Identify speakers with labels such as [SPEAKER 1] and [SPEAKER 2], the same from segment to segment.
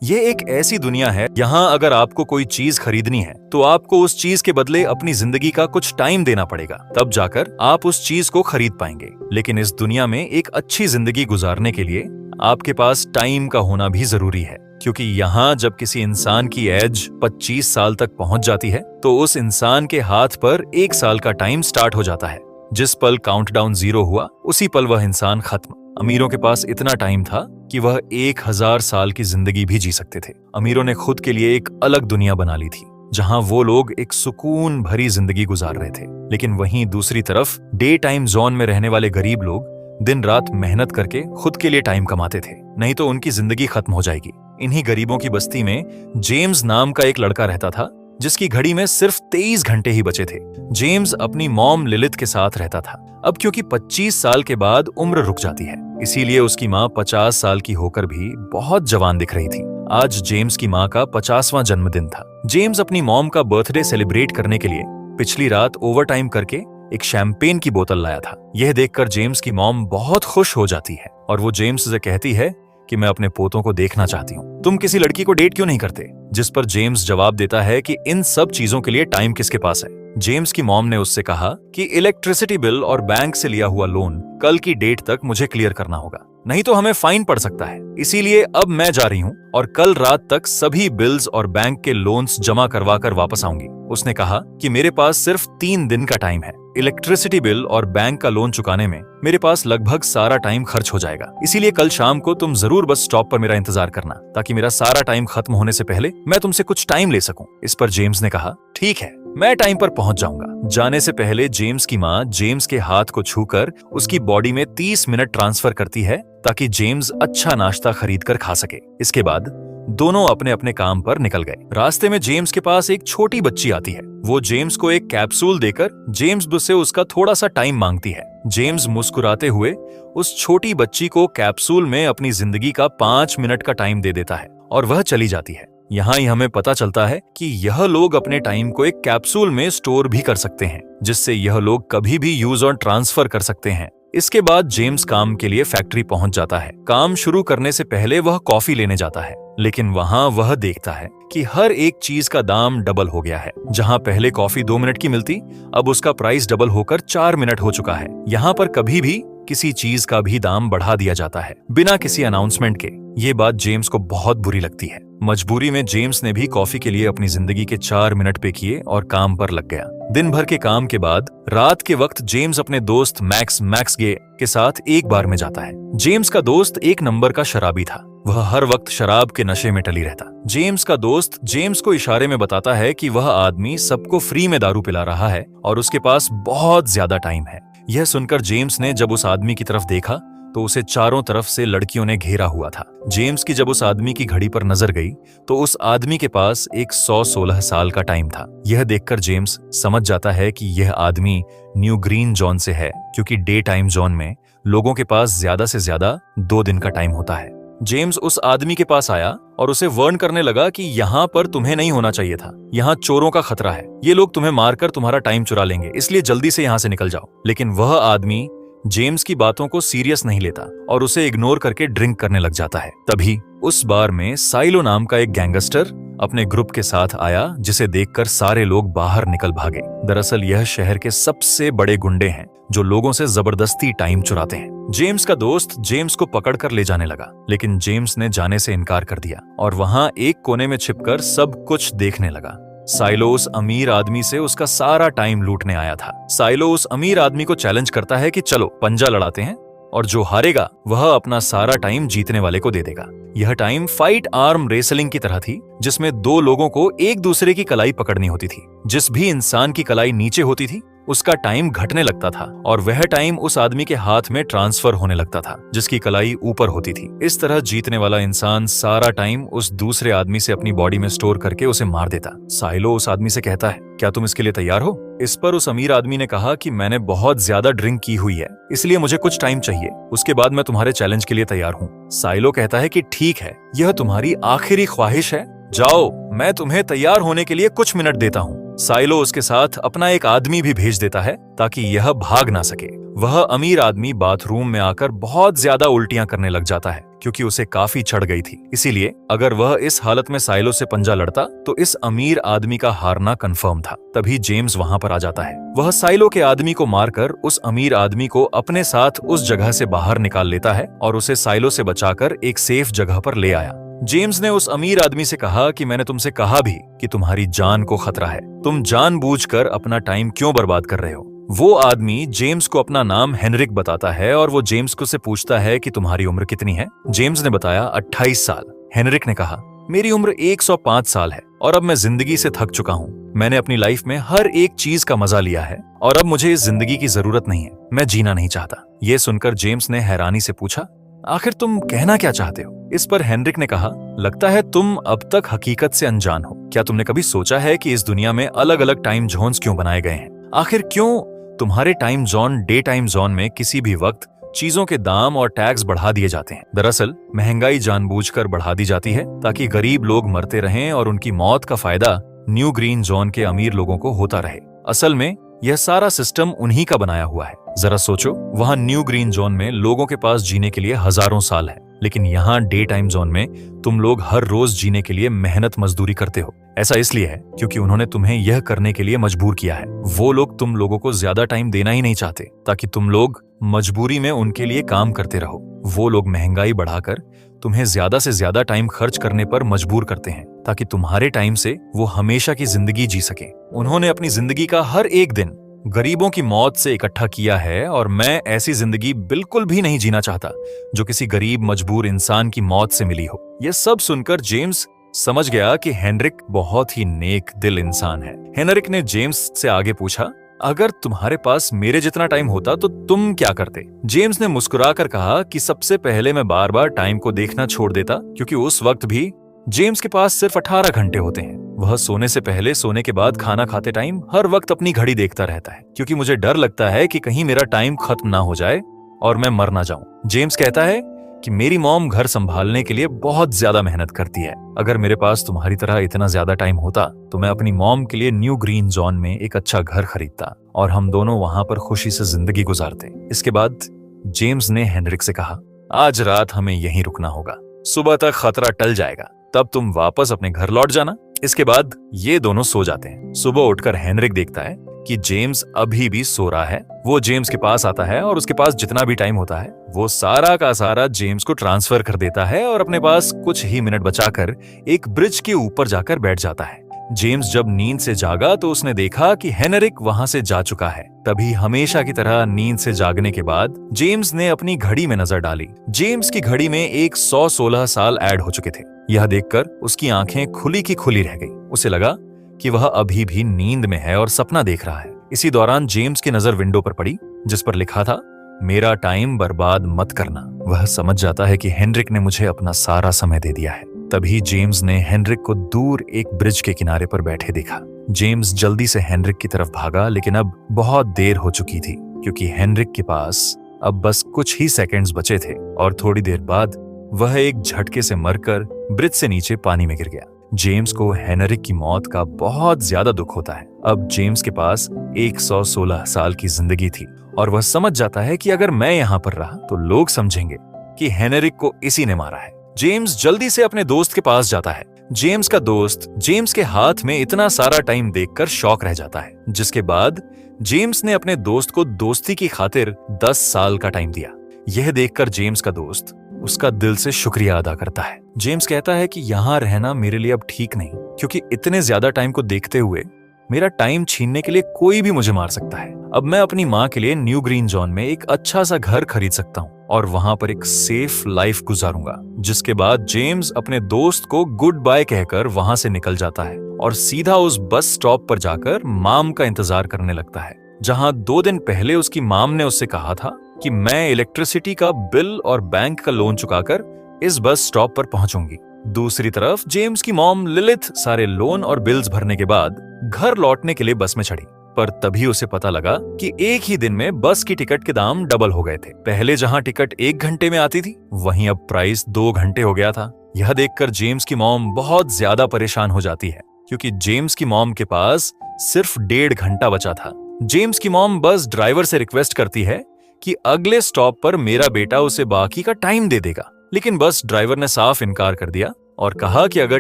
[SPEAKER 1] ये एक ऐसी दुनिया है यहाँ अगर आपको कोई चीज खरीदनी है तो आपको उस चीज के बदले अपनी जिंदगी का कुछ टाइम देना पड़ेगा, तब जाकर आप उस चीज को खरीद पाएंगे। लेकिन इस दुनिया में एक अच्छी जिंदगी गुजारने के लिए आपके पास टाइम का होना भी जरूरी है, क्योंकि यहाँ जब किसी इंसान की एज 25 साल तक पहुंच जाती है तो उस इंसान के हाथ पर 1 साल का टाइम स्टार्ट हो जाता है। जिस पल काउंटडाउन 0 हुआ उसी पल वह इंसान खत्म। अमीरों के पास इतना टाइम था कि वह 1000 साल की जिंदगी भी जी सकते थे। अमीरों ने खुद के लिए एक अलग दुनिया बना ली थी जहां वो लोग एक सुकून भरी जिंदगी गुजार रहे थे। लेकिन वहीं दूसरी तरफ डे टाइम जोन में रहने वाले गरीब लोग दिन रात मेहनत करके खुद के लिए टाइम कमाते थे, नहीं तो उनकी जिंदगी खत्म हो जाएगी। इन्हीं गरीबों की बस्ती में जेम्स नाम का एक लड़का रहता था जिसकी घड़ी में सिर्फ 23 घंटे ही बचे थे। जेम्स अपनी मॉम लिलिथ के साथ रहता था। अब क्योंकि 25 साल के बाद उम्र रुक जाती है, इसीलिए उसकी माँ 50 साल की होकर भी बहुत जवान दिख रही थी। आज जेम्स की माँ का 50वां जन्मदिन था। जेम्स अपनी मॉम का बर्थडे सेलिब्रेट करने के लिए पिछली रात ओवरटाइम करके एक शैंपेन की बोतल लाया था। यह देखकर जेम्स की मॉम बहुत खुश हो जाती है और वो जेम्स से कहती है कि मैं अपने पोतों को देखना चाहती हूँ, तुम किसी लड़की को डेट क्यों नहीं करते? जिस पर जेम्स जवाब देता है कि इन सब चीजों के लिए टाइम किसके पास है। जेम्स की मॉम ने उससे कहा कि इलेक्ट्रिसिटी बिल और बैंक से लिया हुआ लोन कल की डेट तक मुझे क्लियर करना होगा, नहीं तो हमें फाइन पड़ सकता है। इसीलिए अब मैं जा रही हूँ और कल रात तक सभी बिल्स और बैंक के लोन्स जमा करवा कर वापस आऊंगी। उसने कहा कि मेरे पास सिर्फ 3 दिन का टाइम है। इलेक्ट्रिसिटी बिल और बैंक का लोन चुकाने में मेरे पास लगभग सारा टाइम खर्च हो जाएगा, इसीलिए कल शाम को तुम जरूर बस स्टॉप पर मेरा इंतजार करना, ताकि मेरा सारा टाइम खत्म होने से पहले मैं तुमसे कुछ टाइम ले सकूं। इस पर जेम्स ने कहा ठीक है, मैं टाइम पर पहुंच जाऊंगा। जाने से पहले जेम्स की माँ जेम्स के हाथ को छूकर उसकी बॉडी में 30 मिनट ट्रांसफर करती है ताकि जेम्स अच्छा नाश्ता खरीद कर खा सके। इसके बाद दोनों अपने अपने काम पर निकल गए। रास्ते में जेम्स के पास एक छोटी बच्ची आती है। वो जेम्स को एक कैप्सूल देकर जेम्स से उसका थोड़ा सा टाइम मांगती है। जेम्स मुस्कुराते हुए उस छोटी बच्ची को कैप्सूल में अपनी जिंदगी का 5 मिनट का टाइम दे देता है और वह चली जाती है। यहाँ ही हमें पता चलता है कि यह लोग अपने टाइम को एक कैप्सूल में स्टोर भी कर सकते हैं, जिससे यह लोग कभी भी यूज और ट्रांसफर कर सकते हैं। इसके बाद जेम्स काम के लिए फैक्ट्री पहुंच जाता है। काम शुरू करने से पहले वह कॉफी लेने जाता है, लेकिन वहां वह देखता है कि हर एक चीज का दाम डबल हो गया है। जहां पहले कॉफी 2 मिनट की मिलती, अब उसका प्राइस डबल होकर 4 मिनट हो चुका है। यहाँ पर कभी भी किसी चीज का भी दाम बढ़ा दिया जाता है बिना किसी अनाउंसमेंट के। ये बात जेम्स को बहुत बुरी लगती है। मजबूरी में जेम्स ने भी कॉफी के लिए अपनी जिंदगी के 4 मिनट पे किए और काम पर लग गया। दिन भर के काम के बाद रात के वक्त जेम्स अपने दोस्त मैक्स गे के साथ एक बार में जाता है। जेम्स का दोस्त 1 नंबर का शराबी था। वह हर वक्त शराब के नशे में टली रहता। जेम्स का दोस्त जेम्स को इशारे में बताता है कि वह आदमी सबको फ्री में दारू पिला रहा है और उसके पास बहुत ज्यादा टाइम है। यह सुनकर जेम्स ने जब उस आदमी की तरफ देखा तो उसे चारों तरफ से लड़कियों ने घेरा हुआ था। जेम्स की जब उस आदमी की घड़ी पर नजर गई तो उस आदमी के पास एक 116 साल का टाइम था। यह देखकर जेम्स समझ जाता है कि यह आदमी न्यू ग्रीन जोन से है, क्योंकि डे टाइम जोन में लोगों के पास ज्यादा से ज्यादा 2 दिन का टाइम होता है। जेम्स उस आदमी के पास आया और उसे वार्न करने लगा कि यहाँ पर तुम्हें नहीं होना चाहिए था, यहाँ चोरों का खतरा है, ये लोग तुम्हें मारकर तुम्हारा टाइम चुरा लेंगे, इसलिए जल्दी से यहाँ से निकल जाओ। लेकिन वह आदमी जेम्स की बातों को सीरियस नहीं लेता और उसे इग्नोर करके ड्रिंक करने लग जाता है। तभी उस बार में साइलो नाम का एक गैंगस्टर अपने ग्रुप के साथ आया, जिसे देखकर सारे लोग बाहर निकल भागे। दरअसल यह शहर के सबसे बड़े गुंडे हैं जो लोगों से जबरदस्ती टाइम चुराते हैं। जेम्स का दोस्त जेम्स को पकड़कर ले जाने लगा, लेकिन जेम्स ने जाने से इनकार कर दिया और वहां एक कोने में छिपकर सब कुछ देखने लगा। साइलो उस अमीर आदमी से उसका सारा टाइम लूटने आया था। साइलो उस अमीर आदमी को चैलेंज करता है कि चलो पंजा लड़ाते हैं और जो हारेगा वह अपना सारा टाइम जीतने वाले को दे देगा। यह टाइम फाइट आर्म रेसलिंग की तरह थी, जिसमें 2 लोगों को एक दूसरे की कलाई पकड़नी होती थी। जिस भी इंसान की कलाई नीचे होती थी उसका टाइम घटने लगता था और वह टाइम उस आदमी के हाथ में ट्रांसफर होने लगता था जिसकी कलाई ऊपर होती थी। इस तरह जीतने वाला इंसान सारा टाइम उस दूसरे आदमी से अपनी बॉडी में स्टोर करके उसे मार देता। साइलो उस आदमी से कहता है, क्या तुम इसके लिए तैयार हो? इस पर उस अमीर आदमी ने कहा कि मैंने बहुत ज्यादा ड्रिंक की हुई है, इसलिए मुझे कुछ टाइम चाहिए, उसके बाद मैं तुम्हारे चैलेंज के लिए तैयार हूँ। साइलो कहता है कि ठीक है, यह तुम्हारी आखिरी ख्वाहिश है, जाओ, मैं तुम्हें तैयार होने के लिए कुछ मिनट देता हूँ। साइलो उसके साथ अपना एक आदमी भी भेज देता है ताकि यह भाग ना सके। वह अमीर आदमी बाथरूम में आकर बहुत ज्यादा उल्टियां करने लग जाता है क्योंकि उसे काफी चढ़ गई थी। इसीलिए अगर वह इस हालत में साइलो से पंजा लड़ता तो इस अमीर आदमी का हारना कंफर्म था। तभी जेम्स वहां पर आ जाता है। वह साइलो के आदमी को मारकर उस अमीर आदमी को अपने साथ उस जगह से बाहर निकाल लेता है और उसे साइलो से बचाकर एक सेफ जगह पर ले आया। जेम्स ने उस अमीर आदमी से कहा कि मैंने तुमसे कहा भी कि तुम्हारी जान को खतरा है, तुम जानबूझकर अपना टाइम क्यों बर्बाद कर रहे हो। वो आदमी जेम्स को अपना नाम हेनरिक बताता है और वो जेम्स को से पूछता है कि तुम्हारी उम्र कितनी है। जेम्स ने बताया 28 साल। हेनरिक ने कहा मेरी उम्र 105 साल है और अब मैं जिंदगी से थक चुका हूँ। मैंने अपनी लाइफ में हर एक चीज का मजा लिया है और अब मुझे इस जिंदगी की जरूरत नहीं है, मैं जीना नहीं चाहता। ये सुनकर जेम्स ने हैरानी से पूछा आखिर तुम कहना क्या चाहते हो। इस पर हेनरिक ने कहा लगता है तुम अब तक हकीकत से अनजान हो। क्या तुमने कभी सोचा है कि इस दुनिया में अलग अलग टाइम जोन्स क्यों बनाए गए हैं? आखिर क्यों तुम्हारे time zone day time zone में किसी भी वक्त चीजों के दाम और टैक्स बढ़ा दिए जाते हैं? दरअसल महंगाई जानबूझकर बढ़ा दी जाती है ताकि गरीब लोग मरते रहें और उनकी मौत का फायदा न्यू ग्रीन जोन के अमीर लोगों को होता रहे। असल में यह सारा सिस्टम उन्हीं का बनाया हुआ है। जरा सोचो, वहां न्यू ग्रीन जोन में लोगों के पास जीने के लिए हजारों साल है, लेकिन यहाँ डे टाइम जोन में तुम लोग हर रोज जीने के लिए मेहनत मजदूरी करते हो। ऐसा इसलिए है क्योंकि उन्होंने तुम्हें यह करने के लिए मजबूर किया है। वो लोग तुम लोगों को ज्यादा टाइम देना ही नहीं चाहते ताकि तुम लोग मजबूरी में उनके लिए काम करते रहो। वो लोग महंगाई बढ़ाकर तुम्हें ज्यादा से ज्यादा टाइम खर्च करने पर मजबूर करते हैं ताकि तुम्हारे टाइम से वो हमेशा की जिंदगी जी सके। उन्होंने अपनी जिंदगी का हर एक दिन गरीबों की मौत से इकट्ठा किया है और मैं ऐसी जिंदगी बिल्कुल भी नहीं जीना चाहता जो किसी गरीब मजबूर इंसान की मौत से मिली हो। यह सब सुनकर जेम्स समझ गया कि हेनरिक बहुत ही नेक दिल इंसान है। हेनरिक ने जेम्स से आगे पूछा अगर तुम्हारे पास मेरे जितना टाइम होता तो तुम क्या करते? जेम्स ने मुस्कुराकर कहा कि सबसे पहले मैं बार बार टाइम को देखना छोड़ देता क्योंकि उस वक्त भी जेम्स के पास सिर्फ 18 घंटे होते हैं। वह सोने से पहले, सोने के बाद, खाना खाते टाइम हर वक्त अपनी घड़ी देखता रहता है क्योंकि मुझे डर लगता है कि कहीं मेरा टाइम खत्म ना हो जाए और मैं मर ना जाऊं। जेम्स कहता है कि मेरी मॉम घर संभालने के लिए बहुत ज्यादा मेहनत करती है। अगर मेरे पास तुम्हारी तरह इतना ज्यादा टाइम होता तो मैं अपनी मॉम के लिए न्यू ग्रीन जोन में एक अच्छा घर खरीदता और हम दोनों वहां पर खुशी से जिंदगी गुजारते। इसके बाद जेम्स ने हेनरिक से कहा आज रात हमें यहीं रुकना होगा, सुबह तक खतरा टल जाएगा, तब तुम वापस अपने घर लौट जाना। इसके बाद ये दोनों सो जाते हैं। सुबह उठकर हेनरिक देखता है कि जेम्स अभी भी सो रहा है। वो जेम्स के पास आता है और उसके पास जितना भी टाइम होता है वो सारा का सारा जेम्स को ट्रांसफर कर देता है और अपने पास कुछ ही मिनट बचाकर एक ब्रिज के ऊपर जाकर बैठ जाता है। जेम्स जब नींद से जागा तो उसने देखा कि हेनरिक वहां से जा चुका है। तभी हमेशा की तरह नींद से जागने के बाद जेम्स ने अपनी घड़ी में नजर डाली। जेम्स की घड़ी में 116 साल ऐड हो चुके थे। यह देखकर उसकी आंखें खुली की खुली रह गई। उसे लगा कि वह अभी भी नींद में है और सपना देख रहा है। इसी दौरान जेम्स की नजर विंडो पर पड़ी जिस पर लिखा था मेरा टाइम बर्बाद मत करना। वह समझ जाता है कि हेनरिक ने मुझे अपना सारा समय दे दिया है। तभी जेम्स ने हेनरिक को दूर एक ब्रिज के किनारे पर बैठे देखा। जेम्स जल्दी से हेनरिक की तरफ भागा, लेकिन अब बहुत देर हो चुकी थी क्योंकि हेनरिक के पास अब बस कुछ ही सेकंड्स बचे थे और थोड़ी देर बाद वह एक झटके से मरकर ब्रिज से नीचे पानी में गिर गया। जेम्स को हेनरिक की मौत का बहुत ज्यादा दुख होता है। अब जेम्स के पास 116 साल की जिंदगी थी और वह समझ जाता है कि अगर मैं यहाँ पर रहा तो लोग समझेंगे कि हेनरिक को इसी ने मारा है। जेम्स जल्दी से अपने दोस्त के पास जाता है। जेम्स का दोस्त जेम्स के हाथ में इतना सारा टाइम देखकर शॉक रह जाता है, जिसके बाद जेम्स ने अपने दोस्त को दोस्ती की खातिर 10 साल का टाइम दिया। यह देखकर जेम्स का दोस्त उसका दिल से शुक्रिया अदा करता है। जेम्स कहता है कि यहाँ रहना मेरे लिए अब ठीक नहीं, क्योंकि इतने ज्यादा टाइम को देखते हुए मेरा टाइम छीनने के लिए कोई भी मुझे मार सकता है। अब मैं अपनी माँ के लिए न्यू ग्रीन जोन में एक अच्छा सा घर खरीद सकता हूँ और वहां पर एक सेफ लाइफ गुजारूंगा। जिसके बाद जेम्स अपने दोस्त को गुड बाय कहकर वहां से निकल जाता है और सीधा उस बस स्टॉप पर जाकर माम का इंतजार करने लगता है, जहां 2 दिन पहले उसकी माम ने उससे कहा था कि मैं इलेक्ट्रिसिटी का बिल और बैंक का लोन चुकाकर इस बस स्टॉप पर पहुंचूंगी। दूसरी तरफ जेम्स की मॉम लिलिथ सारे लोन और बिल्स भरने के बाद घर लौटने के लिए बस में चढ़ी, पर तभी उसे पता लगा कि एक ही दिन में बस की टिकट के दाम डबल हो गए थे। पहले जहां टिकट 1 घंटे में आती थी, वहीं अब प्राइस 2 घंटे हो गया था। यह देखकर जेम्स की मॉम बहुत ज्यादा परेशान हो जाती है, क्योंकि जेम्स की मॉम के पास सिर्फ 1.5 घंटा बचा था। जेम्स की मॉम बस ड्राइवर से रिक्वेस्ट करती है कि अगले स्टॉप पर मेरा बेटा उसे बाकी का टाइम दे देगा, लेकिन बस ड्राइवर ने साफ इनकार कर दिया और कहा कि अगर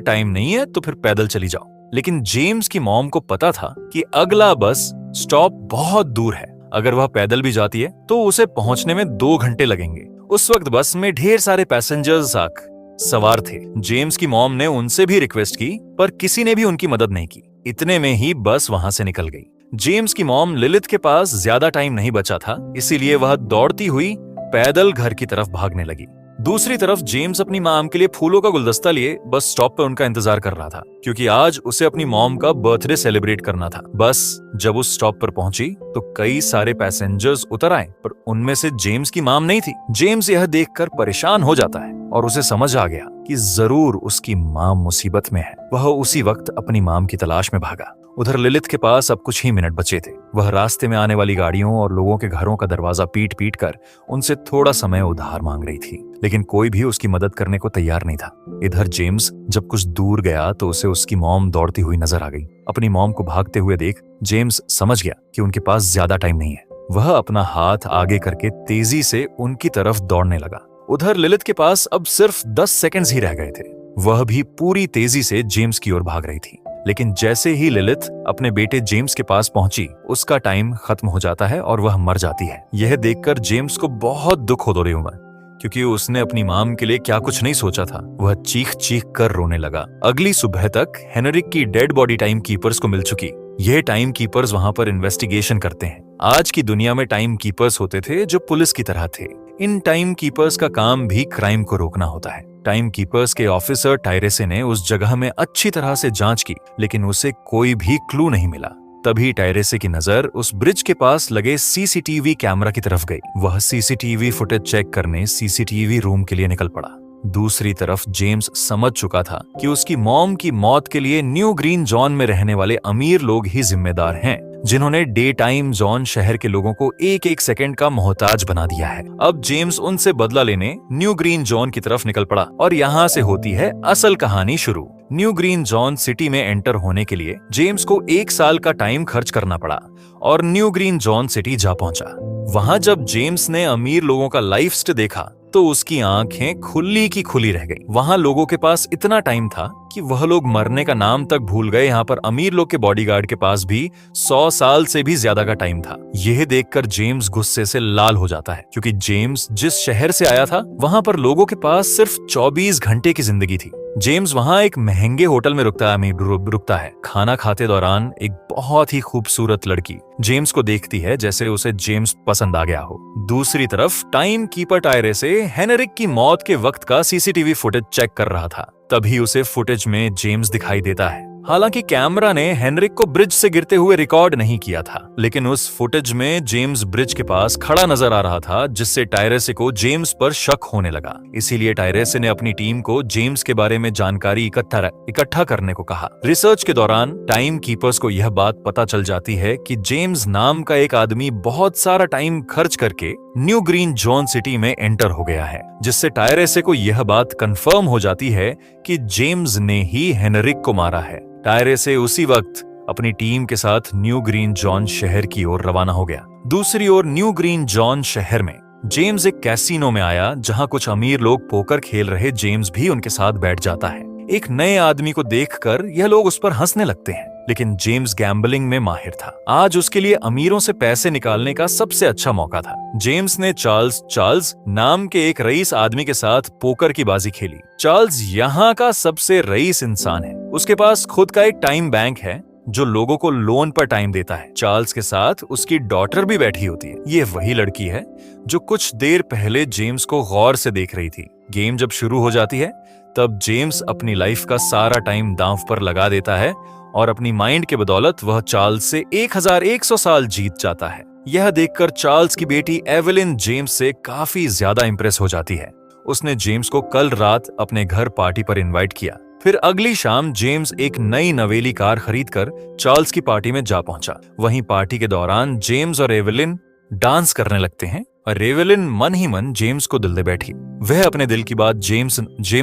[SPEAKER 1] टाइम नहीं है तो फिर पैदल चली जाओ। लेकिन जेम्स की मॉम को पता था कि अगला बस स्टॉप बहुत दूर है। अगर वह पैदल भी जाती है तो उसे पहुंचने में 2 घंटे लगेंगे। उस वक्त बस में ढेर सारे पैसेंजर्स सवार थे। जेम्स की मॉम ने उनसे भी रिक्वेस्ट की, पर किसी ने भी उनकी मदद नहीं की। इतने में ही बस वहां से निकल गई। जेम्स की मॉम लिलिथ के पास ज्यादा टाइम नहीं बचा था, इसीलिए वह दौड़ती हुई पैदल घर की तरफ भागने लगी। दूसरी तरफ जेम्स अपनी मॉम के लिए फूलों का गुलदस्ता लिए बस स्टॉप पर उनका इंतजार कर रहा था, क्योंकि आज उसे अपनी मॉम का बर्थडे सेलिब्रेट करना था। बस जब उस स्टॉप पर पहुंची तो कई सारे पैसेंजर्स उतर आए, पर उनमें से जेम्स की मॉम नहीं थी। जेम्स यह देखकर परेशान हो जाता है और उसे समझ आ गया कि जरूर उसकी मॉम मुसीबत में है। वह उसी वक्त अपनी मॉम की तलाश में भागा। उधर लिलिथ के पास अब कुछ ही मिनट बचे थे। वह रास्ते में आने वाली गाड़ियों और लोगों के घरों का दरवाजा पीट पीट कर उनसे थोड़ा समय उधार मांग रही थी, लेकिन कोई भी उसकी मदद करने को तैयार नहीं था। इधर जेम्स जब कुछ दूर गया तो उसे उसकी मॉम दौड़ती हुई नजर आ गई। अपनी मॉम को भागते हुए देख जेम्स समझ गया कि उनके पास ज्यादा टाइम नहीं है। वह अपना हाथ आगे करके तेजी से उनकी तरफ दौड़ने लगा। उधर लिलिथ के पास अब सिर्फ 10 सेकंड्स ही रह गए थे। वह भी पूरी तेजी से जेम्स की ओर भाग रही थी, लेकिन जैसे ही लिलिथ अपने बेटे जेम्स के पास पहुंची, उसका टाइम खत्म हो जाता है और वह मर जाती है। यह देखकर जेम्स को बहुत दुख हो रही हुआ, क्योंकि उसने अपनी मॉम के लिए क्या कुछ नहीं सोचा था। वह चीख चीख कर रोने लगा। अगली सुबह तक हेनरिक की डेड बॉडी टाइम कीपर्स को मिल चुकी। यह टाइम कीपर्स वहां पर इन्वेस्टिगेशन करते हैं। आज की दुनिया में टाइम कीपर्स होते थे जो पुलिस की तरह थे। इन टाइम कीपर्स का काम भी क्राइम को रोकना होता है। टाइम कीपर्स के ऑफिसर टायरेसे ने उस जगह में अच्छी तरह से जांच की, लेकिन उसे कोई भी क्लू नहीं मिला। तभी टायरेसे की नजर उस ब्रिज के पास लगे सीसीटीवी कैमरा की तरफ गई। वह सीसीटीवी फुटेज चेक करने सीसीटीवी रूम के लिए निकल पड़ा। दूसरी तरफ जेम्स समझ चुका था कि उसकी मॉम की मौत के लिए न्यू ग्रीन जॉन में रहने वाले अमीर लोग ही जिम्मेदार हैं, जिन्होंने डे टाइम जॉन शहर के लोगों को एक एक सेकंड का मोहताज बना दिया है। अब जेम्स उनसे बदला लेने न्यू ग्रीन जॉन की तरफ निकल पड़ा और यहाँ से होती है असल कहानी शुरू। न्यू ग्रीन जॉन सिटी में एंटर होने के लिए जेम्स को 1 साल का टाइम खर्च करना पड़ा और न्यू ग्रीन जॉन सिटी जा पहुंचा। वहां जब जेम्स ने अमीर लोगों का लाइफस्टाइल देखा तो उसकी आंखें खुली की खुली रह गई। वहां लोगों के पास इतना टाइम था कि वह लोग मरने का नाम तक भूल गए। यहाँ पर अमीर लोग के बॉडीगार्ड के पास भी 100 साल से भी ज्यादा का टाइम था। यह देखकर जेम्स गुस्से से लाल हो जाता है, क्योंकि जेम्स जिस शहर से आया था वहां पर लोगों के पास सिर्फ 24 घंटे की जिंदगी थी। जेम्स वहां एक महंगे होटल में रुकता है। खाना खाते दौरान एक बहुत ही खूबसूरत लड़की जेम्स को देखती है, जैसे उसे जेम्स पसंद आ गया हो। दूसरी तरफ टाइम कीपर टायरेसे हेनरिक की मौत के वक्त का सीसीटीवी फुटेज चेक कर रहा था। तभी उसे फुटेज में जेम्स दिखाई देता है। हालांकि कैमरा ने हेनरिक को ब्रिज से गिरते हुए रिकॉर्ड नहीं किया था, लेकिन उस फुटेज में जेम्स ब्रिज के पास खड़ा नजर आ रहा था, जिससे टायरेसे को जेम्स पर शक होने लगा। इसीलिए टायरेसे ने अपनी टीम को जेम्स के बारे में जानकारी इकट्ठा करने को कहा। रिसर्च के दौरान टाइम कीपर्स को यह बात पता चल जाती है कि जेम्स नाम का एक आदमी बहुत सारा टाइम खर्च करके न्यू ग्रीन जॉन सिटी में एंटर हो गया है, जिससे टायरेसे को यह बात कंफर्म हो जाती है कि जेम्स ने ही हेनरिक को मारा है। टायरेसे उसी वक्त अपनी टीम के साथ न्यू ग्रीन जॉन शहर की ओर रवाना हो गया। दूसरी ओर न्यू ग्रीन जॉन शहर में जेम्स एक कैसीनो में आया, जहां कुछ अमीर लोग पोकर खेल रहे। जेम्स भी उनके साथ बैठ जाता है। एक नए आदमी को देखकर यह लोग उस पर हंसने लगते हैं, लेकिन जेम्स गैम्बलिंग में माहिर था। आज उसके लिए अमीरों से पैसे निकालने का सबसे अच्छा मौका था। जेम्स ने चार्ल्स नाम के एक रईस आदमी के साथ पोकर की बाजी खेली। चार्ल्स यहाँ का सबसे रईस इंसान है। उसके पास खुद का एक टाइम बैंक है जो लोगों को लोन पर टाइम देता है। चार्ल्स के साथ उसकी डॉटर भी बैठी होती है। ये वही लड़की है जो कुछ देर पहले जेम्स को गौर से देख रही थी। गेम जब शुरू हो जाती है तब जेम्स अपनी लाइफ का सारा टाइम दांव पर लगा देता है और अपनी माइंड के बदौलत वह चार्ल्स से 1100 साल जीत जाता है। यह देखकर चार्ल्स की बेटी एवेलिन जेम्स से काफी ज्यादा इंप्रेस हो जाती है। उसने जेम्स को कल रात अपने घर पार्टी पर इनवाइट किया। फिर अगली शाम जेम्स एक नई नवेली कार खरीदकर चार्ल्स की पार्टी में जा पहुंचा। वहीं पार्टी के दौरान जेम्स और एवेलिन डांस करने लगते हैं और एवेलिन मन ही मन जेम्स को दिल दे बैठी। वह अपने दिल की बात जेम्स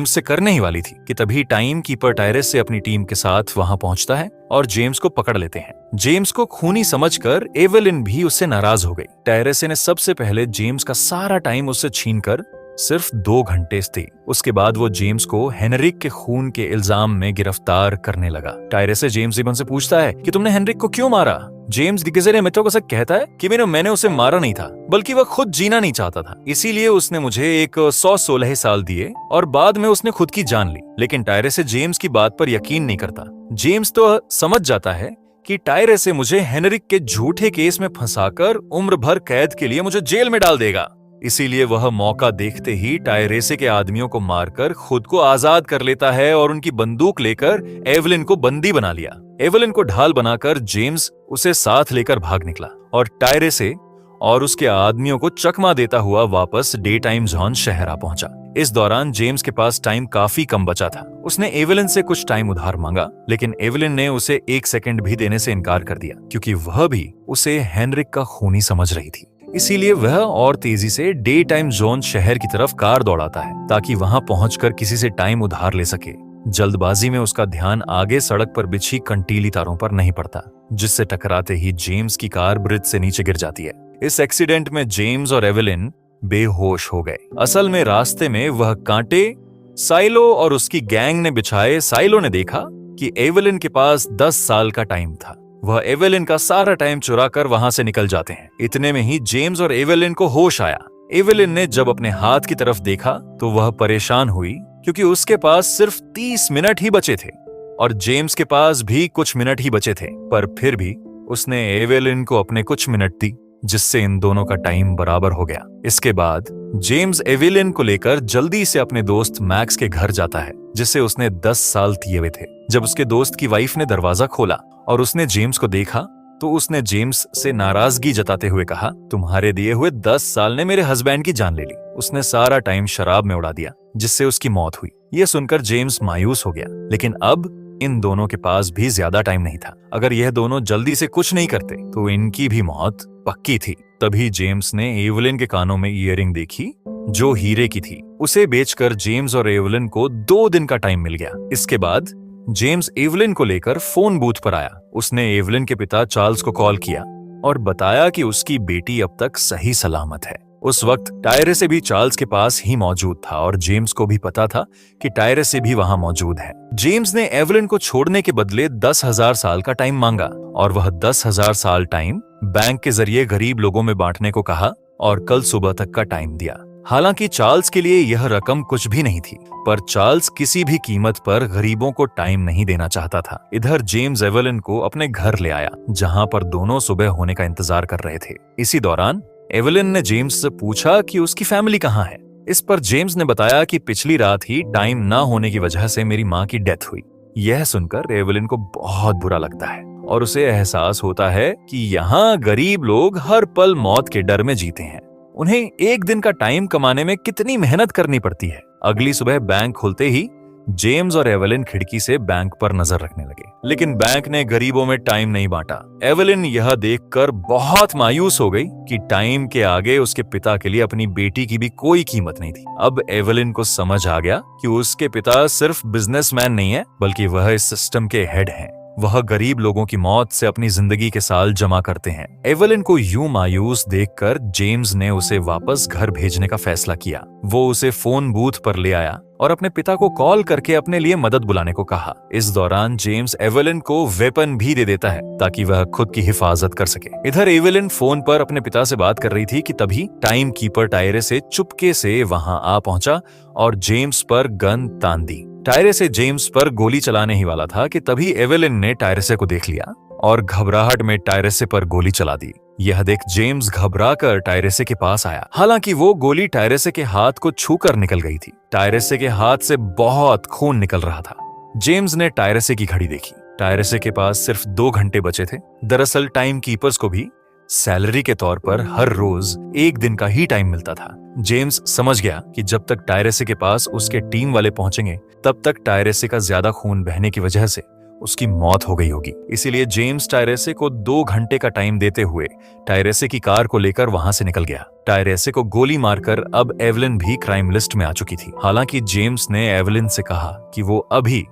[SPEAKER 1] से करने ही वाली थी कि तभी टाइम कीपर टायरस से अपनी टीम के साथ वहां पहुंचता है और जेम्स को पकड़ लेते हैं। जेम्स को खूनी समझकर एवेलिन भी उससे नाराज हो गई। टायरस ने सबसे पहले जेम्स का सारा टाइम उससे छीनकर सिर्फ 2 घंटे थे। उसके बाद वो जेम्स को हेनरिक के खून के इल्जाम में गिरफ्तार करने लगा। टायरस जेम्स इबन से पूछता है कि तुमने हेनरिक को क्यों मारा। जेम्स दिग्गजरे मित्रों को कहता है कि मैंने उसे मारा नहीं था, बल्कि वह खुद जीना नहीं चाहता था, इसीलिए उसने मुझे एक 116 साल दिए और बाद में उसने खुद की जान ली। लेकिन टायरस जेम्स की बात पर यकीन नहीं करता। जेम्स तो समझ जाता है कि टायरस मुझे हेनरिक के झूठे केस में फंसाकर उम्र भर कैद के लिए मुझे जेल में डाल देगा। इसीलिए वह मौका देखते ही टायरेसे के आदमियों को मारकर खुद को आजाद कर लेता है और उनकी बंदूक लेकर एवेलिन को बंदी बना लिया। एवेलिन को ढाल बनाकर जेम्स उसे साथ लेकर भाग निकला और टायरेसे और उसके आदमियों को चकमा देता हुआ वापस डे टाइम जोन शहर आ पहुंचा। इस दौरान जेम्स के पास टाइम काफी कम बचा था। उसने एवेलिन से कुछ टाइम उधार मांगा, लेकिन एवेलिन ने उसे 1 सेकंड भी देने से इनकार कर दिया, क्योंकि वह भी उसे हेनरिक का खूनी समझ रही थी। इसीलिए वह और तेजी से डे टाइम जोन शहर की तरफ कार दौड़ाता है ताकि वहां पहुंचकर किसी से टाइम उधार ले सके। जल्दबाजी में उसका ध्यान आगे सड़क पर बिछी कंटीली तारों पर नहीं पड़ता, जिससे टकराते ही जेम्स की कार ब्रिज से नीचे गिर जाती है। इस एक्सीडेंट में जेम्स और एवेलिन बेहोश हो गए। असल में रास्ते में वह कांटे साइलो और उसकी गैंग ने बिछाए। साइलो ने देखा कि एवेलिन के पास 10 साल का टाइम था। वह एवेलिन का सारा टाइम चुराकर वहां से निकल जाते हैं। इतने में ही जेम्स और एवेलिन को होश आया। एवेलिन ने जब अपने हाथ की तरफ देखा तो वह परेशान हुई, क्योंकि उसके पास सिर्फ 30 मिनट ही बचे थे और जेम्स के पास भी कुछ मिनट ही बचे थे। पर फिर भी उसने एवेलिन को अपने कुछ मिनट दी, जिससे इन दोनों का टाइम बराबर हो गया। इसके बाद जेम्स एवेलिन को लेकर जल्दी से अपने दोस्त मैक्स के घर जाता है, जिसे उसने 10 साल दिए हुए थे। जब उसके दोस्त की वाइफ ने दरवाजा खोला और उसने जेम्स को देखा तो उसने जेम्स से नाराजगी जताते हुए कहा, तुम्हारे दिए हुए 10 साल ने मेरे हस्बैंड की जान ले ली। उसने सारा टाइम शराब में उड़ा दिया, जिससे उसकी मौत हुई। यह सुनकर जेम्स मायूस हो गया, लेकिन अब इन दोनों के पास भी ज्यादा टाइम नहीं था। अगर यह दोनों जल्दी से कुछ नहीं करते तो इनकी भी मौत पक्की थी। तभी जेम्स ने एवेलिन के कानों में ईयरिंग देखी जो हीरे की थी। उसे बेचकर जेम्स और एवेलिन को 2 दिन का टाइम मिल गया। इसके बाद जेम्स एवेलिन को लेकर फोन बूथ पर आया। उसने एवेलिन के पिता चार्ल्स को कॉल किया और बताया कि उसकी बेटी अब तक सही सलामत है। उस वक्त टायरेसे भी चार्ल्स के पास ही मौजूद था और जेम्स को भी पता था कि टायरेसे भी वहां मौजूद है। जेम्स ने एवेलिन को छोड़ने के बदले 10,000 साल का टाइम मांगा और वह 10,000 साल टाइम बैंक के जरिए गरीब लोगों में बांटने को कहा और कल सुबह तक का टाइम दिया। हालांकि चार्ल्स के लिए यह रकम कुछ भी नहीं थी, पर चार्ल्स किसी भी कीमत पर गरीबों को टाइम नहीं देना चाहता था। इधर जेम्स एवेलिन को अपने घर ले आया, जहां पर दोनों सुबह होने का इंतजार कर रहे थे। इसी दौरान एवेलिन ने जेम्स से पूछा कि उसकी फैमिली कहाँ है। इस पर जेम्स ने बताया कि पिछली रात ही टाइम ना होने की वजह से मेरी माँ की डेथ हुई। यह सुनकर एवेलिन को बहुत बुरा लगता है और उसे एहसास होता है कि यहाँ गरीब लोग हर पल मौत के डर में जीते हैं। उन्हें एक दिन का टाइम कमाने में कितनी मेहनत करनी पड़ती है। अगली सुबह बैंक खुलते ही जेम्स और एवेलिन खिड़की से बैंक पर नजर रखने लगे, लेकिन बैंक ने गरीबों में टाइम नहीं बांटा। एवेलिन यह देखकर बहुत मायूस हो गई कि टाइम के आगे उसके पिता के लिए अपनी बेटी की भी कोई कीमत नहीं थी। अब एवेलिन को समझ आ गया कि उसके पिता सिर्फ बिजनेसमैन नहीं है, बल्कि वह इस सिस्टम के हेड हैं। वह गरीब लोगों की मौत से अपनी जिंदगी के साल जमा करते हैं। एवेलिन को यूं मायूस देखकर जेम्स ने उसे वापस घर भेजने का फैसला किया। वो उसे फोन बूथ पर ले आया और अपने पिता को कॉल करके अपने लिए मदद बुलाने को कहा। इस दौरान जेम्स एवेलिन को वेपन भी दे देता है ताकि वह खुद की हिफाजत कर सके। इधर एवेलिन फोन पर अपने पिता से बात कर रही थी कि तभी टाइम कीपर टायरेसे चुपके से वहां आ पहुंचा और जेम्स पर गन तान दी। टायरेसे जेम्स पर गोली चलाने ही वाला था कि तभी एवेलिन ने टायरेसे को देख लिया और घबराहट में टायरेसे पर गोली चला दी। यह देख जेम्स घबराकर टायरेसे के पास आया। हालांकि वो गोली टायरेसे के हाथ को छूकर निकल गई थी। टायरेसे के हाथ से बहुत खून निकल रहा था। जेम्स ने टायरेसे की घड़ी देखी। टायरेसे के पास सिर्फ 2 घंटे बचे थे। दरअसल टाइम कीपर्स को भी सैलरी के तौर पर हर रोज 1 दिन का ही टाइम मिलता था। जेम्स समझ गया कि जब तक टायरेसे के पास उसके टीम वाले पहुंचेंगे, तब तक टायरेसे का ज्यादा खून बहने की वजह से उसकी मौत हो गई होगी। इसीलिए जेम्स टायरेसे को 2 घंटे का टाइम देते हुए टायरेसे की कार को लेकर वहां से निकल गया। टायरेसे को गोली मारकर अब एवलिन भी क्राइम लिस्ट में आ चुकी थी। हालांकि जेम्स ने एवलिन से कहा कि वो अभी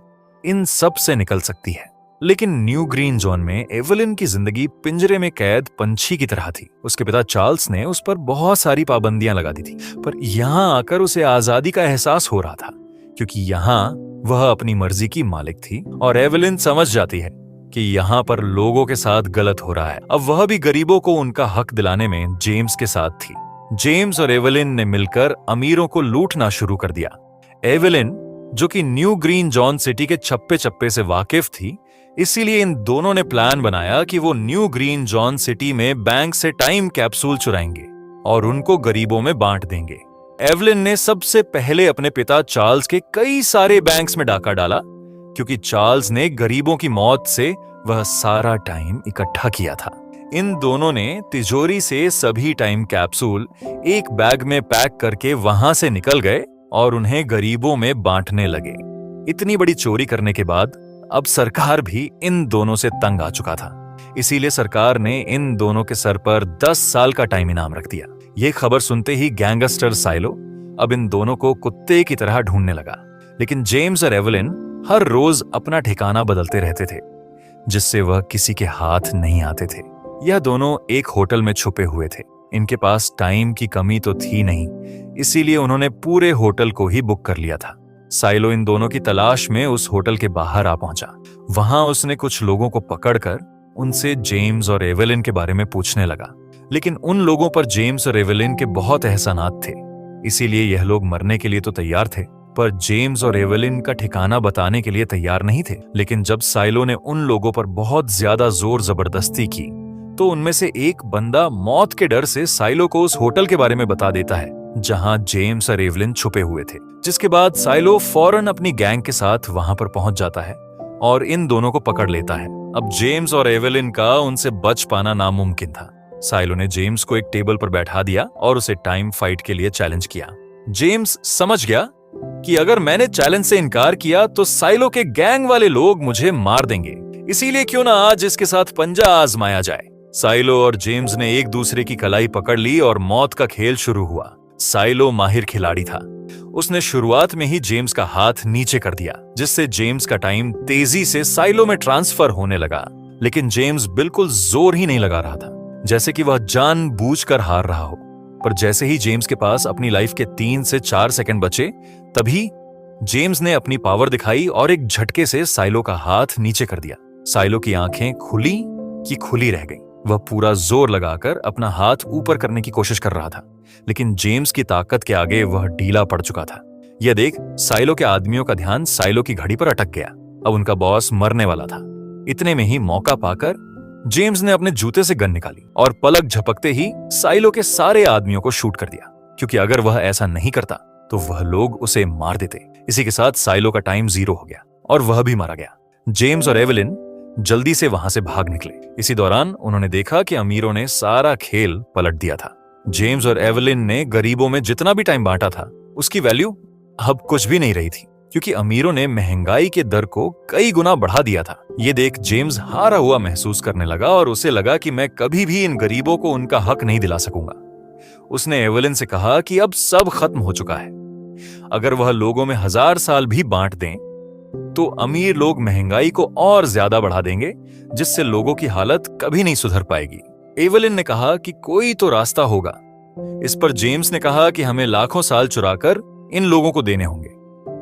[SPEAKER 1] इन सब से निकल सकती है, लेकिन न्यू ग्रीन जोन में एवलिन की जिंदगी पिंजरे में कैद पंछी की तरह थी। उसके पिता चार्ल्स ने उस पर बहुत सारी पाबंदियां लगा दी थी, पर यहां आकर उसे आजादी का एहसास हो रहा था, क्योंकि यहां वह अपनी मर्जी की मालिक थी और एवलिन समझ जाती है कि यहाँ पर लोगों के साथ गलत हो रहा है। अब वह भी गरीबों को उनका हक दिलाने में जेम्स के साथ थी। जेम्स और एवलिन ने मिलकर अमीरों को लूटना शुरू कर दिया। एवलिन, जो कि न्यू ग्रीन जॉन सिटी के चप्पे चप्पे से वाकिफ थी, इसीलिए इन दोनों ने प्लान बनाया कि वो न्यू ग्रीन जॉन सिटी में बैंक से टाइम कैप्सूल चुराएंगे और उनको गरीबों में बांट देंगे। एवलिन ने सबसे पहले अपने पिता चार्ल्स के कई सारे बैंक्स में डाका डाला, क्योंकि चार्ल्स ने गरीबों की मौत से वह सारा टाइम इकट्ठा किया था। इन दोनों ने तिजोरी से सभी टाइम कैप्सूल एक बैग में पैक करके वहां से निकल गए और उन्हें गरीबों में बांटने लगे। इतनी बड़ी चोरी करने के बाद अब सरकार भी इन दोनों से तंग आ चुका था। इसीलिए सरकार ने इन दोनों के सर पर 10 साल का टाइम इनाम रख दिया। यह खबर सुनते ही गैंगस्टर साइलो अब इन दोनों को कुत्ते की तरह ढूंढने लगा। लेकिन जेम्स और एवलिन हर रोज अपना ठिकाना बदलते रहते थे, जिससे वह किसी के हाथ नहीं आते थे। यह दोनों एक होटल में छुपे हुए थे। इनके पास टाइम की कमी तो थी नहीं, इसीलिए उन्होंने पूरे होटल को ही बुक कर लिया था। साइलो इन दोनों की तलाश में उस होटल के बाहर आ पहुंचा। वहां उसने कुछ लोगों को पकड़कर उनसे जेम्स और एवलिन के बारे में पूछने लगा, लेकिन उन लोगों पर जेम्स और एवलिन के बहुत एहसानात थे, इसीलिए यह लोग मरने के लिए तो तैयार थे, पर जेम्स और एवलिन का ठिकाना बताने के लिए तैयार नहीं थे। लेकिन जब साइलो ने उन लोगों पर बहुत ज्यादा जोर जबरदस्ती की, तो उनमें से एक बंदा मौत के डर से साइलो को उस होटल के बारे में बता देता है जहां जेम्स और एवलिन छुपे हुए थे। जिसके बाद साइलो फौरन अपनी गैंग के साथ वहां पर पहुंच जाता है और इन दोनों को पकड़ लेता है। अब जेम्स और एवलिन का उनसे बच पाना नामुमकिन था। साइलो ने जेम्स को एक टेबल पर बैठा दिया और उसे टाइम फाइट के लिए चैलेंज किया। जेम्स समझ गया कि अगर मैंने चैलेंज से इनकार किया तो साइलो के गैंग वाले लोग मुझे मार देंगे, इसीलिए क्यों ना आज इसके साथ पंजा आजमाया जाए। साइलो और जेम्स ने एक दूसरे की कलाई पकड़ ली और मौत का खेल शुरू हुआ। साइलो माहिर खिलाड़ी था। उसने शुरुआत में ही जेम्स का हाथ नीचे कर दिया, जिससे जेम्स का टाइम तेजी से साइलो में ट्रांसफर होने लगा। लेकिन जेम्स बिल्कुल जोर ही नहीं लगा रहा था, जैसे कि वह जानबूझकर हार रहा हो। पर जैसे ही जेम्स के पास अपनी लाइफ के 3 से 4 सेकंड बचे, तभी जेम्स ने अपनी पावर दिखाई और एक झटके से साइलो का हाथ नीचे कर दिया। साइलो की आंखें खुली की खुली रह गई। वह पूरा जोर लगाकर अपना हाथ ऊपर करने की कोशिश कर रहा था, लेकिन जेम्स की ताकत के आगे वह ढीला पड़ चुका था। यह देख साइलो के आदमियों का ध्यान साइलो की घड़ी पर अटक गया। अब उनका बॉस मरने वाला था। इतने में ही मौका पाकर जेम्स ने अपने जूते से गन निकाली और पलक झपकते ही साइलो के सारे आदमियों को शूट कर दिया, क्योंकि अगर वह ऐसा नहीं करता तो वह लोग उसे मार देते। इसी के साथ साइलो का टाइम 0 हो गया और वह भी मारा गया। जेम्स और एवलिन जल्दी से वहां से भाग निकले। इसी दौरान उन्होंने देखा कि अमीरों ने सारा खेल पलट दिया था। जेम्स और एवलिन ने गरीबों में जितना भी टाइम बांटा था, उसकी वैल्यू अब कुछ भी नहीं रही थी, क्योंकि अमीरों ने महंगाई के दर को कई गुना बढ़ा दिया था। ये देख जेम्स हारा हुआ महसूस करने लगा और उसे लगा कि मैं कभी भी इन गरीबों को उनका हक नहीं दिला सकूंगा। उसने एवलिन से कहा कि अब सब खत्म हो चुका है। अगर वह लोगों में 1000 साल भी बांट दें तो अमीर लोग महंगाई को और ज्यादा बढ़ा देंगे, जिससे लोगों की हालत कभी नहीं सुधर पाएगी। एवलिन ने कहा कि कोई तो रास्ता होगा। इस पर जेम्स ने कहा कि हमें लाखों साल चुराकर इन लोगों को देने होंगे,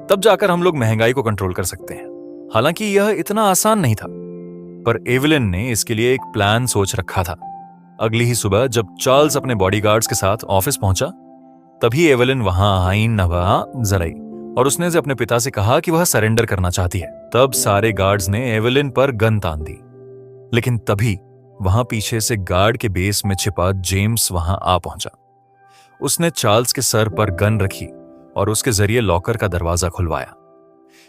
[SPEAKER 1] तब जाकर हम लोग महंगाई को कंट्रोल कर सकते हैं। हालांकि यह इतना आसान नहीं था, पर एवलिन ने इसके लिए एक प्लान सोच रखा था। अगली ही सुबह जब चार्ल्स अपने बॉडीगार्ड्स के साथ ऑफिस पहुंचा, तभी एवलिन वहां आईन नवा जराई और उसने अपने पिता से कहा कि वह सरेंडर करना चाहती है। तब सारे गार्ड्स ने एवलिन पर गन तान दी, लेकिन तभी वहां पीछे से गार्ड के बेस में छिपा जेम्स वहां आ पहुंचा। उसने चार्ल्स के सर पर गन रखी और उसके जरिए लॉकर का दरवाजा खुलवाया।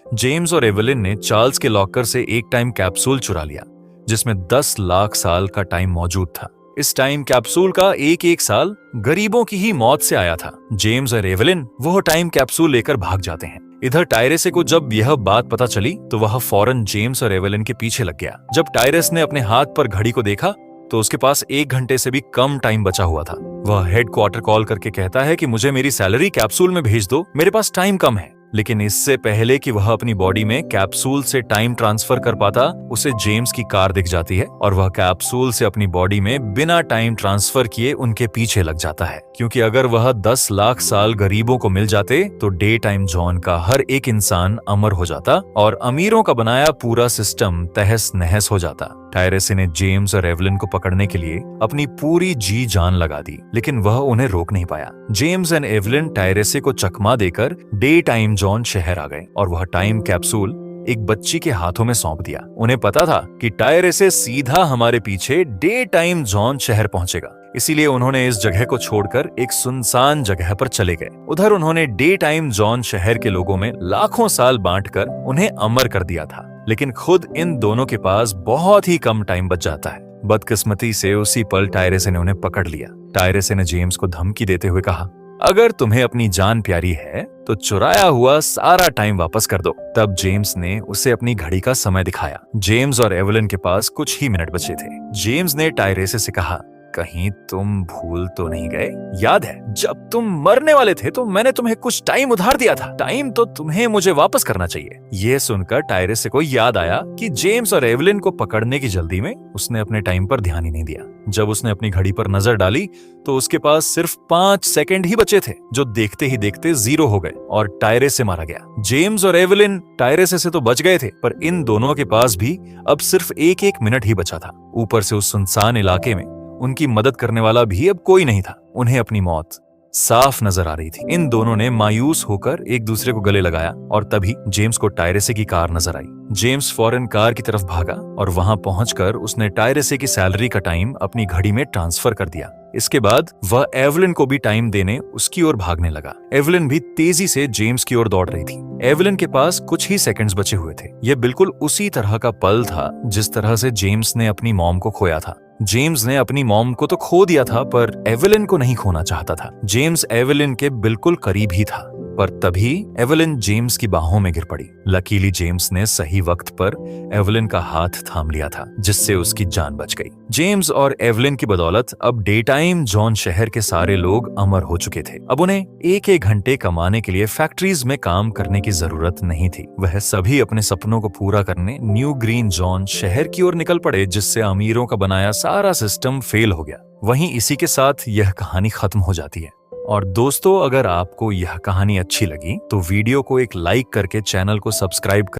[SPEAKER 1] जेम्स और एवलिन ने चार्ल्स के लॉकर से एक टाइम कैप्सूल चुरा लिया, जिसमें 10 लाख साल का टाइम मौजूद था। इस टाइम कैप्सूल का एक साल गरीबों की ही मौत से आया था। जेम्स और एवलिन वो टाइम कैप्सूल लेकर भाग जाते हैं। इधर टायरेसे को जब यह बात पता चली तो वह फौरन जेम्स और एवेलिन के पीछे लग गया। जब टायरेस ने अपने हाथ पर घड़ी को देखा तो उसके पास 1 घंटे से भी कम टाइम बचा हुआ था। वह हेडक्वार्टर कॉल करके कहता है कि मुझे मेरी सैलरी कैप्सूल में भेज दो, मेरे पास टाइम कम है। लेकिन इससे पहले कि वह अपनी बॉडी में कैप्सूल से टाइम ट्रांसफर कर पाता, उसे जेम्स की कार दिख जाती है और वह कैप्सूल से अपनी बॉडी में बिना टाइम ट्रांसफर किए उनके पीछे लग जाता है। क्योंकि अगर वह 10 लाख साल गरीबों को मिल जाते तो डे टाइम जॉन का हर एक इंसान अमर हो जाता और अमीरों का बनाया पूरा सिस्टम तहस नहस हो जाता। टायरेसे ने जेम्स और एवलिन को पकड़ने के लिए अपनी पूरी जी जान लगा दी, लेकिन वह उन्हें रोक नहीं पाया। जेम्स एंड एवलिन टायरेसे को चकमा देकर डे टाइम जॉन शहर आ गए और वह टाइम कैप्सूल एक बच्ची के हाथों में सौंप दिया। उन्हें पता था कि टायरेसे सीधा हमारे पीछे डे टाइम जॉन शहर पहुंचेगा, इसीलिए उन्होंने इस जगह को छोड़कर एक सुनसान जगह पर चले गए। उधर उन्होंने डे टाइम जॉन शहर के लोगों में लाखों साल बांटकर उन्हें अमर कर दिया था, लेकिन खुद इन दोनों के पास बहुत ही कम टाइम बच जाता है। बदकिस्मती से उसी पल टायरेसे ने उन्हें पकड़ लिया। टायरेसे ने जेम्स को धमकी देते हुए कहा, अगर तुम्हें अपनी जान प्यारी है तो चुराया हुआ सारा टाइम वापस कर दो। तब जेम्स ने उसे अपनी घड़ी का समय दिखाया। जेम्स और एवलिन के पास कुछ ही मिनट बचे थे। जेम्स ने टायरेसे से कहा, कहीं तुम भूल तो नहीं गए? याद है जब तुम मरने वाले थे तो मैंने तुम्हें कुछ टाइम उधार दिया था, टाइम तो तुम्हें मुझे वापस करना चाहिए। यह सुनकर टायरेसे को याद आया कि जेम्स और एवलिन को पकड़ने की जल्दी में उसने अपने टाइम पर ध्यान ही नहीं दिया। जब उसने अपनी घड़ी पर नजर डाली तो उसके पास सिर्फ 5 सेकंड ही बचे थे, जो देखते ही देखते 0 हो गए और टायरेसे मारा गया। जेम्स और एवलिन टायरेसे से तो बच गए थे, पर इन दोनों के पास भी अब सिर्फ 1-1 मिनट ही बचा था। ऊपर से उस सुनसान इलाके में उनकी मदद करने वाला भी अब कोई नहीं था। उन्हें अपनी मौत साफ नजर आ रही थी। इन दोनों ने मायूस होकर एक दूसरे को गले लगाया और तभी जेम्स को टायरेसे की कार नजर आई। जेम्स फौरन कार की तरफ भागा और वहां पहुंचकर उसने टायरेसे की सैलरी का टाइम अपनी घड़ी में ट्रांसफर कर दिया। इसके बाद वह एवलिन को भी टाइम देने उसकी ओर भागने लगा। एवलिन भी तेजी से जेम्स की ओर दौड़ रही थी। एवलिन के पास कुछ ही सेकंड्स बचे हुए थे। यह बिल्कुल उसी तरह का पल था जिस तरह से जेम्स ने अपनी मॉम को खोया था। जेम्स ने अपनी मॉम को तो खो दिया था, पर एवलिन को नहीं खोना चाहता था। जेम्स एवलिन के बिल्कुल करीब ही था, पर तभी एवलिन जेम्स की बाहों में गिर पड़ी। लकीली जेम्स ने सही वक्त पर एवलिन का हाथ थाम लिया था, जिससे उसकी जान बच गई। जेम्स और एवलिन की बदौलत अब डे टाइम जॉन शहर के सारे लोग अमर हो चुके थे। अब उन्हें 1-1 घंटे कमाने के लिए फैक्ट्रीज में काम करने की जरूरत नहीं थी। वह सभी अपने सपनों को पूरा करने न्यू ग्रीन जॉन शहर की ओर निकल पड़े, जिससे अमीरों का बनाया सारा सिस्टम फेल हो गया। वहीं इसी के साथ यह कहानी खत्म हो जाती है। और दोस्तों, अगर आपको यह कहानी अच्छी लगी तो वीडियो को एक लाइक करके चैनल को सब्सक्राइब